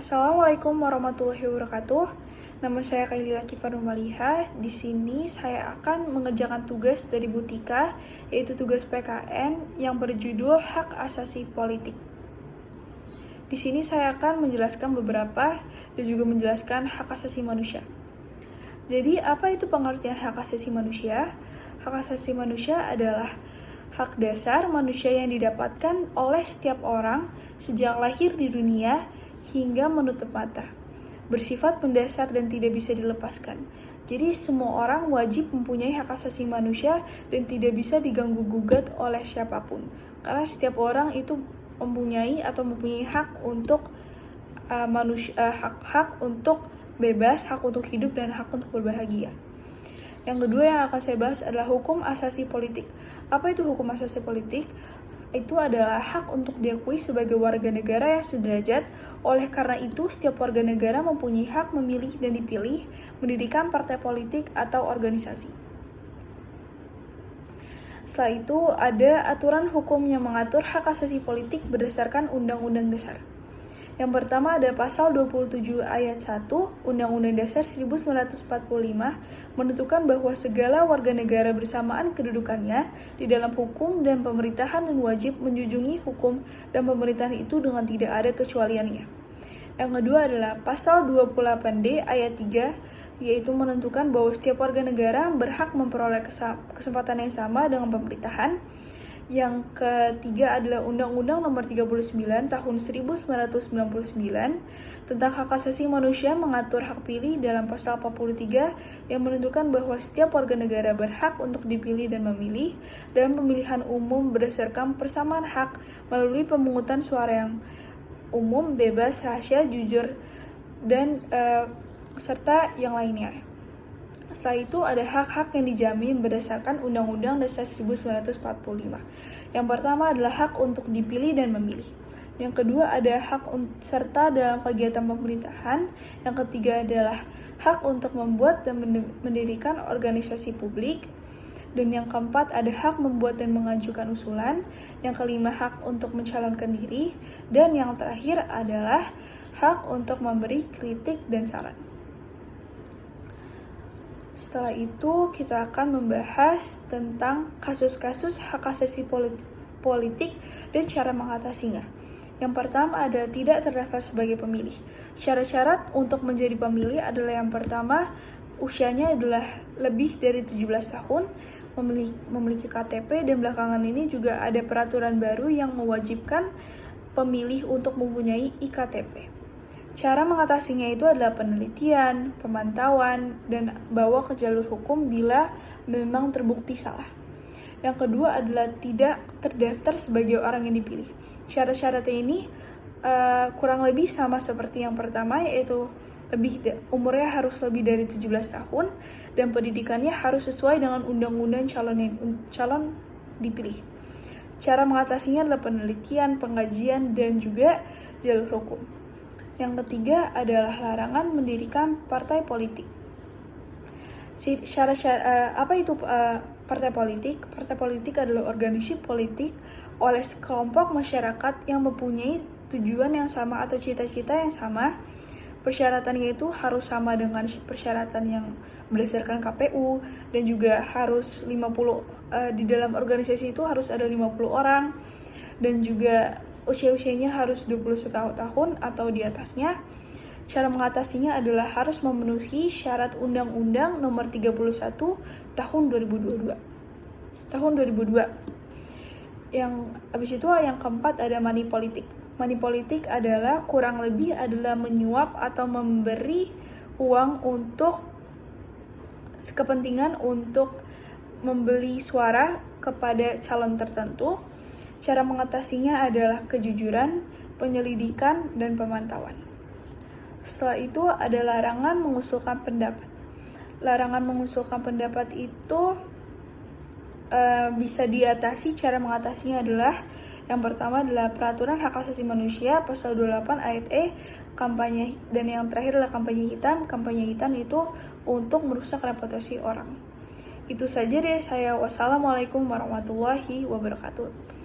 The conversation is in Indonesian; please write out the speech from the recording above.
Assalamualaikum warahmatullahi wabarakatuh. Nama saya Kailila Kifarumaliha. Di sini saya akan mengerjakan tugas dari Bu Tika, yaitu tugas PKN yang berjudul Hak Asasi Politik. Di sini saya akan menjelaskan beberapa dan juga menjelaskan hak asasi manusia. Jadi, apa itu pengertian hak asasi manusia? Hak asasi manusia adalah hak dasar manusia yang didapatkan oleh setiap orang sejak lahir di dunia hingga menutup mata, bersifat mendasar dan tidak bisa dilepaskan. Jadi semua orang wajib mempunyai hak asasi manusia dan tidak bisa diganggu-gugat oleh siapapun. Karena setiap orang itu mempunyai hak untuk hak untuk bebas, hak untuk hidup, dan hak untuk berbahagia. Yang kedua yang akan saya bahas adalah hukum asasi politik. Apa itu hukum asasi politik? Itu adalah hak untuk diakui sebagai warga negara yang sederajat. Oleh karena itu, setiap warga negara mempunyai hak memilih dan dipilih, mendirikan partai politik atau organisasi. Setelah itu, ada aturan hukum yang mengatur hak asasi politik berdasarkan Undang-Undang Dasar. Yang pertama ada pasal 27 ayat 1 Undang-Undang Dasar 1945 menentukan bahwa segala warga negara bersamaan kedudukannya di dalam hukum dan pemerintahan dan wajib menjunjungi hukum dan pemerintahan itu dengan tidak ada kecualiannya. Yang kedua adalah pasal 28D ayat 3 yaitu menentukan bahwa setiap warga negara berhak memperoleh kesempatan yang sama dengan pemerintahan. Yang ketiga adalah Undang-Undang Nomor 39 Tahun 1999 tentang hak asasi manusia mengatur hak pilih dalam pasal 43 yang menentukan bahwa setiap warga negara berhak untuk dipilih dan memilih dalam pemilihan umum berdasarkan persamaan hak melalui pemungutan suara yang umum, bebas, rahasia, jujur, dan serta yang lainnya. Setelah itu ada hak-hak yang dijamin berdasarkan Undang-Undang Dasar 1945. Yang pertama adalah hak untuk dipilih dan memilih. Yang kedua ada hak serta dalam kegiatan pemerintahan. Yang ketiga adalah hak untuk membuat dan mendirikan organisasi publik. Dan yang keempat ada hak membuat dan mengajukan usulan. Yang kelima hak untuk mencalonkan diri. Dan yang terakhir adalah hak untuk memberi kritik dan saran. Setelah itu, kita akan membahas tentang kasus-kasus hak asasi politik dan cara mengatasinya. Yang pertama ada tidak terdaftar sebagai pemilih. Syarat-syarat untuk menjadi pemilih adalah yang pertama, usianya adalah lebih dari 17 tahun, memiliki KTP, dan belakangan ini juga ada peraturan baru yang mewajibkan pemilih untuk mempunyai iktp. Cara mengatasinya itu adalah penelitian, pemantauan, dan bawa ke jalur hukum bila memang terbukti salah. Yang kedua adalah tidak terdaftar sebagai orang yang dipilih. Syarat-syaratnya ini kurang lebih sama seperti yang pertama, yaitu umurnya harus lebih dari 17 tahun dan pendidikannya harus sesuai dengan undang-undang calon dipilih. Cara mengatasinya adalah penelitian, pengkajian, dan juga jalur hukum. Yang ketiga adalah larangan mendirikan partai politik. Apa itu partai politik? Partai politik adalah organisasi politik oleh sekelompok masyarakat yang mempunyai tujuan yang sama atau cita-cita yang sama. Persyaratannya itu harus sama dengan persyaratan yang berdasarkan KPU dan juga harus 50 di dalam organisasi itu harus ada 50 orang dan juga usia-usianya harus 21 tahun atau di atasnya. Cara mengatasinya adalah harus memenuhi syarat Undang-Undang Nomor 31 Tahun 2002. Yang habis itu yang keempat ada money politik. Money politik adalah kurang lebih adalah menyuap atau memberi uang untuk kepentingan untuk membeli suara kepada calon tertentu. Cara mengatasinya adalah kejujuran, penyelidikan, dan pemantauan. Setelah itu ada larangan mengusulkan pendapat. Larangan mengusulkan pendapat itu bisa diatasi. Cara mengatasinya adalah yang pertama adalah peraturan hak asasi manusia pasal 28 ayat E, kampanye, dan yang terakhir adalah kampanye hitam. Kampanye hitam itu untuk merusak reputasi orang. Itu saja dari saya. Wassalamualaikum warahmatullahi wabarakatuh.